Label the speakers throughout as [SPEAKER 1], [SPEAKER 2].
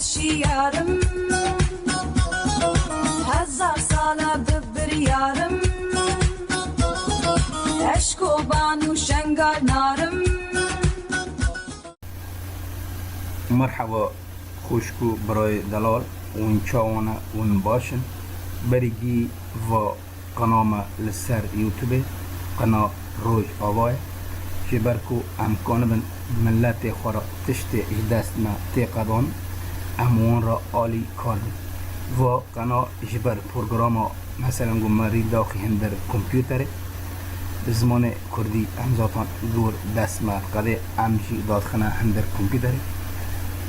[SPEAKER 1] شیارم هزار ساله ببریارم عشق و بانو شنگار نارم.
[SPEAKER 2] مرحبا خوشکو برای دلال اون چاوانا اون باشن برگی و قناه لسر یوتیوب قناه روج آوای جبرکو امکان بن ملت خورا تشت دست ما تقدان امون را عالی کار و قناه جبر پروگرام مثلا گماری داخل هندر کامپیوتر زمان کردی امزاتان دور دست ما قده امجی دادخانه هندر کامپیوتر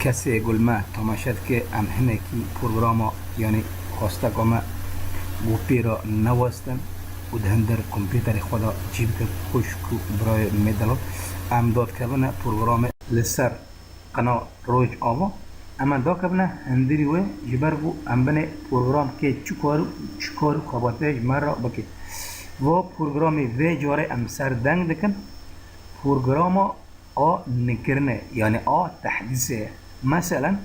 [SPEAKER 2] کسی گل ما تماشد که ام هنکی پروگرام یعنی خواسته که ما گوپی را نواستن و هندر کامپیوتر خدا جیب که خوشکو برای مدلال ام داد که بنا پروگرام لسر قناه روج آوا اما دا که بنا هندری و جبرگو ام بنا پروگرام که چکارو خواباته مرا بکی و پروگرام وی جاره ام سر دنگ دکن پروگرام آ نکرنه یعنی آ تحدیثه مثلا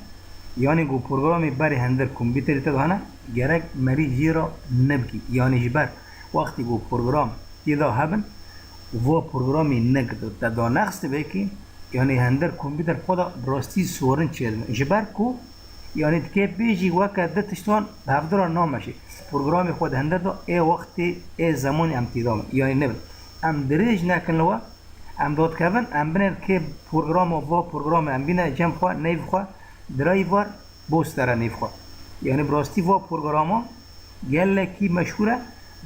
[SPEAKER 2] یعنی گو پروگرامی بری هندر کامپیوتر تدهانه گرگ مری جیرا نبکی یعنی جبر وقتی گو پروگرام تیدا هبن و پروگرامی نگد تدا نقص بکی یعنی هندر کامپیوتر خدا براستی سورن چیدن جبر کو یعنی که بیجی وقت دتشتون هفدر نامشی پروگرامی خود هندر دا ای وقتی ای زمانی ام تیدام یعنی نبن ام دریج نکن لوا ام داد کردن ام بینه که پروگرام و پروگرام ام بینه جمع خواه نیف خواه درایور بوستر نیف خواه یعنی براستی و پروگرام گله کی مشهوره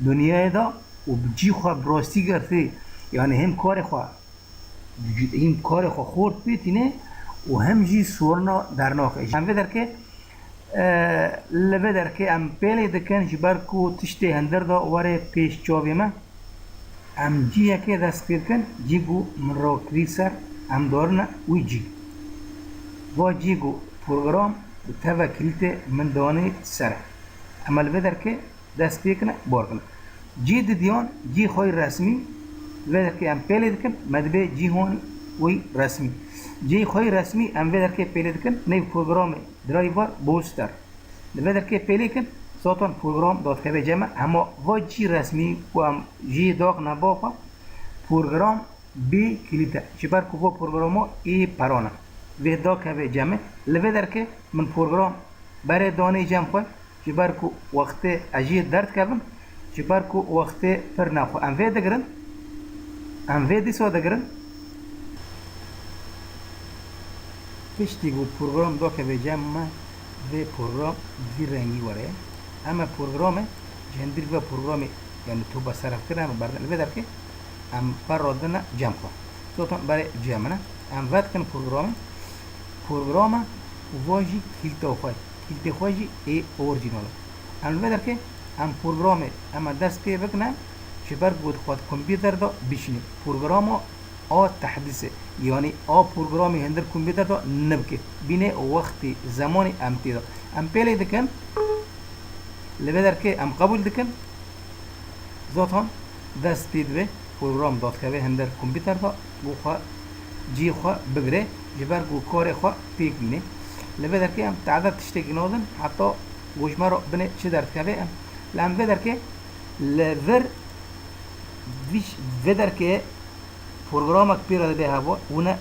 [SPEAKER 2] دنیای دا و بجی خواه براستی گرفته یعنی هم کار خواه خورد بیتینه و هم جی سورنا در ناخه هم بدر که لبدر که ام پیلی دکن جبر کو تشتی هندر دا واره پیش چاوی ما ام جی یکی دست پید کن جی گو من را کریسر ام دارنا وی جی و جی گو پروگرام توا کلیت من دانه سره اما لبدر که دست پید کنه بار کنه جی دیان جی خوی رسمی لبدر که ام پیلی دکن مدبه جی هون وی رسمی جی خوی رسمی ام لبدر که پیلی دکن نی پروگرام درایور بوستر لبدر که پیلی کن ساتان پروگرام داد که جمع اما و جی رسمی و هم جی داغ نباخوا پروگرام بی کلیتا چبر که و پروگرامو ای پرانه و دا که جمع لبدر که من پروگرام برای دانه جمع خواه چبر که وقت اجی درد کبم چبر که وقت پر نخوا ام وی دگرن ام وی دیسا دگرن پشتی گو پروگرام دا که جمع و پروگرام وی رنگی وره اما پروگرام جندیر و پروگرام یعنی تو با صرف کردن بردن لبدر که ام پر رادن جمع خواه تو برای جمع نه ام وقت کن پروگرام واجی کلیتا خواهی ای اورجینال ام لبدر که ام پروگرام اما دست پی بکنه چبر بود خود کامپیوتر دا بشینی پروگرام آ تحدیثه یعنی آ پروگرامی هندر کامپیوتر دا نبکه بینه وقتی زمانی ام تیدا ام پیلی دکن لبدر که ام قبول دکن ذاتان دست پید به پروگرام داد که هندر کامپیوتر دا گو خواه جی خواه بگره جبر گو کار خواه پیک بینه لبدر که ام تعداد تشتگی نادن حتی گوشما رو بینه چه درد که ام لام بدر که لور ویش بدر که پروگرامک پیرا به هوا اونه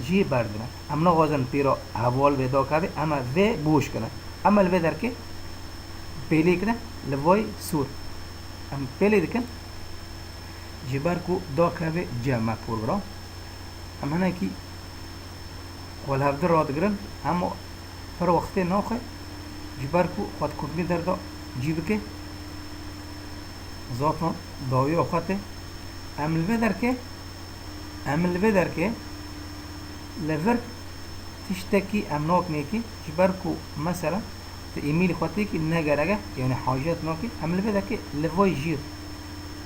[SPEAKER 2] جی بردنه ام نغازن پیرا هوال ودا که اما و بوش کنه اما لبدر که پیلی کنه لوای سور ام پیلی دکن جبر کو دا که جمع پروگرام ام هنه کی قول هفته را دگرن اما پر وقت ناخه جبر کو خود کامپیوتر دا جیب که ذاتان داوی آخواته ام لبدر که لور تشتکی ام ناک نیکی جبر کو مثلا ایمیل خواهی که نگرگه یعنی حاجت ناکی ام لبدر که لوای جیر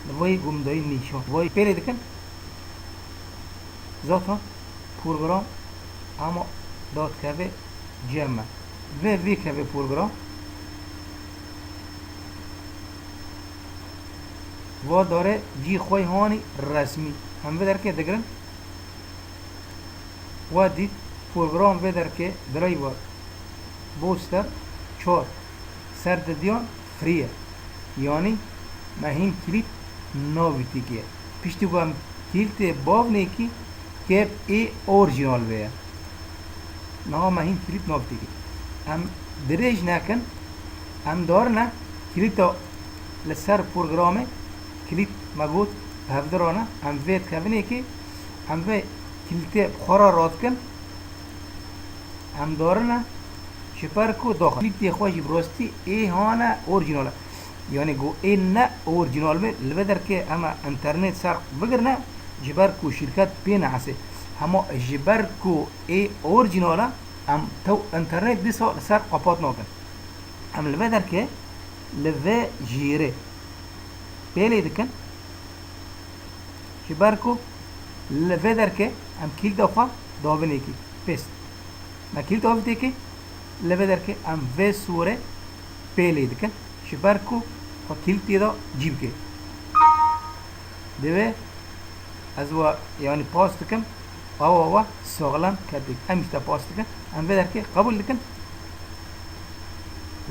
[SPEAKER 2] لوای گمدایی نیشان وای پیلی دکن ذاتا پروگرام اما داد که جمع و وی که پروگرام و داره جی خوی هانی رسمی هم بدر که دگرن و دید پروگرام بدر که درایور بوستر 4 سر دیان فریه یعنی مهین کلیت ناویتی که پیشتی گوهم کلیت باو نیکی که ای اورجینال بیا نه مهین کلیت ناویتی که ام دریج نکن ام دارنا کلیتا لسر پروگرامه کلیت مگود هفدرانه ام وید کبنی که ام وی کلیت خورا راد کن ام دارنا شپر کو داخل کلیت خوشی براستی ای هانا اورجیناله یعنی گو ای نه اورجینال به لبدر که اما انترنت سر بگرنه جبر کو شرکت بین عسه اما جبر کو ای اورجیناله ام تو انترنت دی سر قپات ناکن ام لبدر که لبه جیره بیلی دکن جبر کو لبدر که ام کیل دافا دابنه کی پست ما کیل دافته که لبدر که ام و سوره بیلی دکن جبر کو کیل تیدا جیب که دوه از و یعنی پاست کم او ساغلام کردی امیشتا پاست کن ام بدر که قبول دکن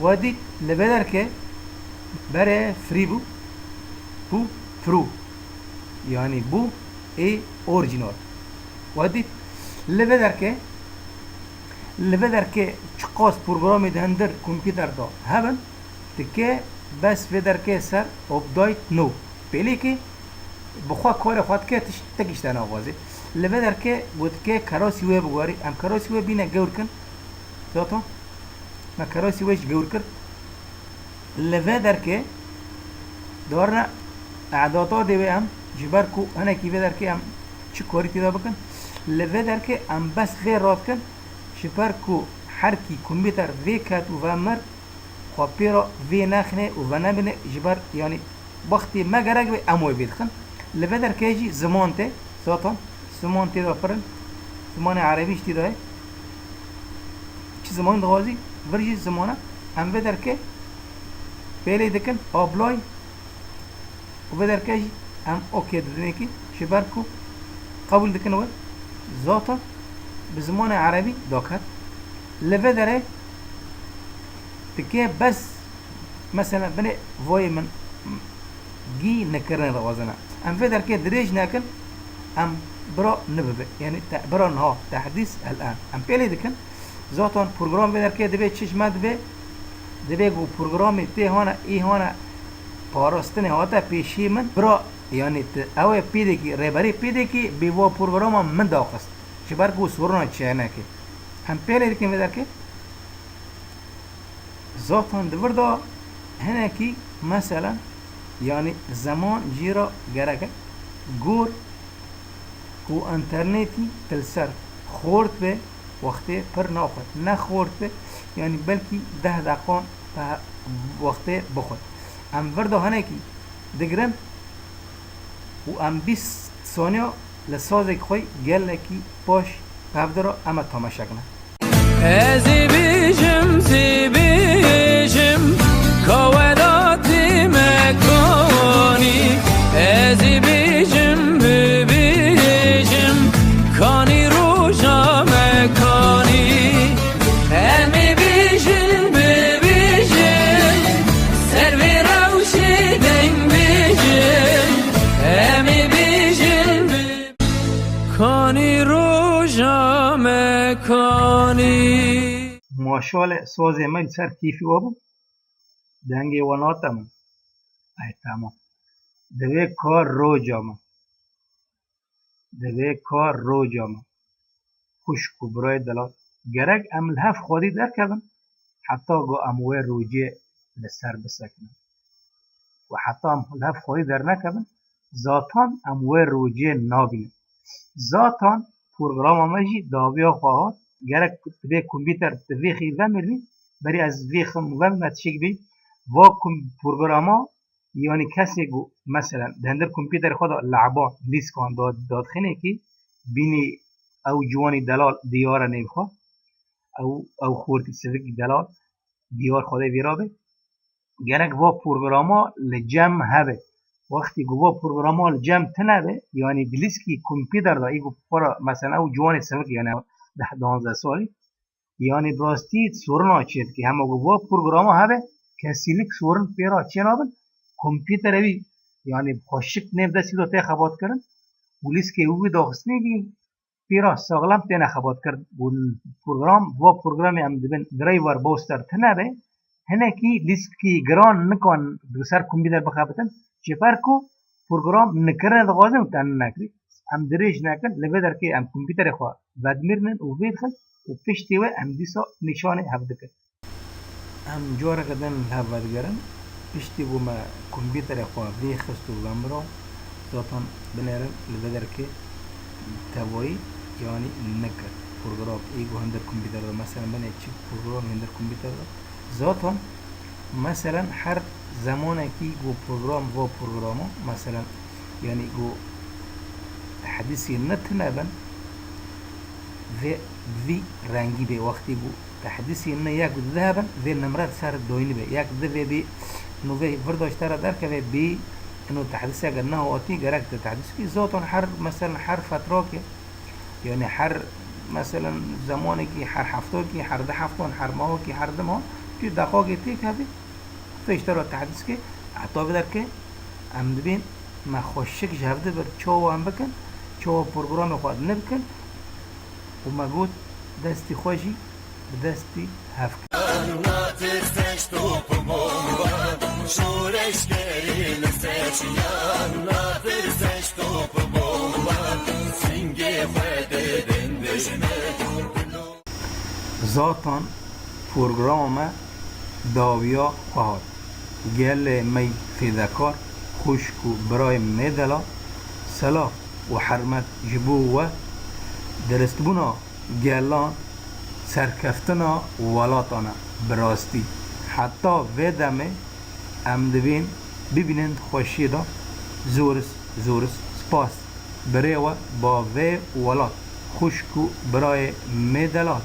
[SPEAKER 2] ودی لبدر که برای فری بو فرو یعنی بو ای اورجینال ودی لبدر که چقاس پروگرامی دهندر کمپیوتر دا هبن تکه بس بدر که سر اپدیت نو پیلی که بخوا کار خود که تکیشتن آغازه لبدر که بود که کراسی وی بگواری ام کراسی وی بینه گور کن ذاتا ما کراسی ویش گور کر لبدر که دارنا اعدادا دیوی ام جبر کو هنه کی بدر که ام چی کاری تیدا بکن لبدر که ام بس وی راد کن جبر کو هر کی کمپیوتر وی کت و مر خوابی را وی نخنه و نبینه جبر یعنی وقتی ما گرگ وی اموی بیدخن لبدر که جی زمان ته ذاتا زمان تیدا فرن زمان عربیش تیدا چی زمان دوازی ورجی زمانه هم بدر که پیلی دکن آبلای و بدر که جی هم اوکی دادنه که شبر کو قبول دکن و ذاتا به زمان عربی داکت لبدره تکه بس مثلا بني وای من جي نكرن روازنا ام فدر كده دريج ناكل ام برا نببه يعني برا نها تحديث الان ام بيلي دكن ذاتان برنامج بدر كده دبي چش مد دبي گو برنامج ته هانا ای هانا پاراستنه هاتا پیشی من برا يعني اوه پیده کی رهبری پیده کی بی و برنامج من داخست چبر گو سورنا چنه که ام بيلي دكن بدر كده ذاتان دوردا هنا کی مثلا يعني زمان جيرا گرگه گور کو انترنتی تلسر خورد به وقتی پر ناخد نه خورد به يعني بلکه 10 دقیقه وقتی بخود ام وردا هنه کی دگرن و ام 20 ثانیه لسازک خوی گل کی پاش پفدرا اما تماشا کنه
[SPEAKER 3] ازی بیشم زی بیشم کواداتی مکانی ازی بیشم بیشم کانی روشا مکانی امی بیشم بیشم سروی روشی دنگ بیشم امی بیشم کانی روشا مکانی
[SPEAKER 2] ماشاءالله ساز من سر کیفی وابو دنگی وناتم ای تمام دوی کار رو جامه دوی کار رو جامه خوشکو برای دلال گرگ عمل هف خودی در کبن حتی گو اموه روجه لسر بسکنن و حتی عمل هف خودی در نکبن ذاتان اموه روجه نابینن ذاتان پروگرام مجی داویا خواهد گرگ به کمپیوتر دوی خیوه مرنی بری از وی خموه متشک بی و پروگراما یعنی کسی گو مثلا دهندر کمپیوتر خود لعبان لیست کن داد خینه که بینی او جوانی دلال دیار نیبخوا او خورتی سویک دلال دیار خوده ویرابه گرگ و پروگراما لجم هبه وقتی گو پروگراما لجم تنبه یعنی بلیس کی کمپیوتر دا ایگو پرا مثلا او جوانی سویک یعنی 10-12 سالی یعنی براستی سورن آچید که همه گو پروگرام هبه کسیلیک سورن پیرا چین آبن کمپیوتر اوی یعنی خوشک نیم دستی دو تی خبات کرن پولیس که اوی داخستنی گی پیرا ساغلم تی نخبات کرد بون پروگرام و پروگرامی هم دبن درایور بوستر تنبه هنه کی لیست کی گران نکن سر کمپیوتر بخابتن چپر کو پروگرام نکرن دغازم تن نکری هم دریج نکن لبدر که هم کمپیوتر خوا ودمیرنن و وید خد و پشتی و هم دیسا نشانه هفته هم جوره کدن هفته گرن پشتی و ما کمپیوتر خوا وی خست و لامرو ذاتان بنرن لبدر که توایی یعنی نکر پروگرام ایگو هندر کمپیوتر دا مثلا بنه چی پروگرام هندر کمپیوتر دا ذاتان مثلا هر زمانه کی گو پروگرام و پروگرامو مثلا یعنی گو تحديثي نتنابن ذي رنگي بي وقتي گو تحديثي ان ياك ذهبا ذي النمرات صارت دويني بي ياك ذي بي انه في برضو اشترى دارك بي انه تحديثي قلناه وقتي قرأت تحديث كي زوتون حر مثلا حر فتراكي يعني حر مثلا زمانكي حر حفتوكي حر ده حفتون حر ماهوكي حر ده ماه في دقاقي تيك هذي فاشترى التحديث كي عطاوه در که ام دبین ما خوشک جهفده بر چاو هم بکن چاو پروگرام خود نبکن و ما گود دستی خوشی به دستی هفت ذاتان پروگرام داویا خواهد گل می فیدکار خوشکو برای میدلا صلاح و حرمت جبو و درستبونا گلان سرکفتنا ولاتانا براستی حتی ویدمه امدوین ببینند خوشی دا زورس سپاس برای و با وی ولات خوشکو برای میدلات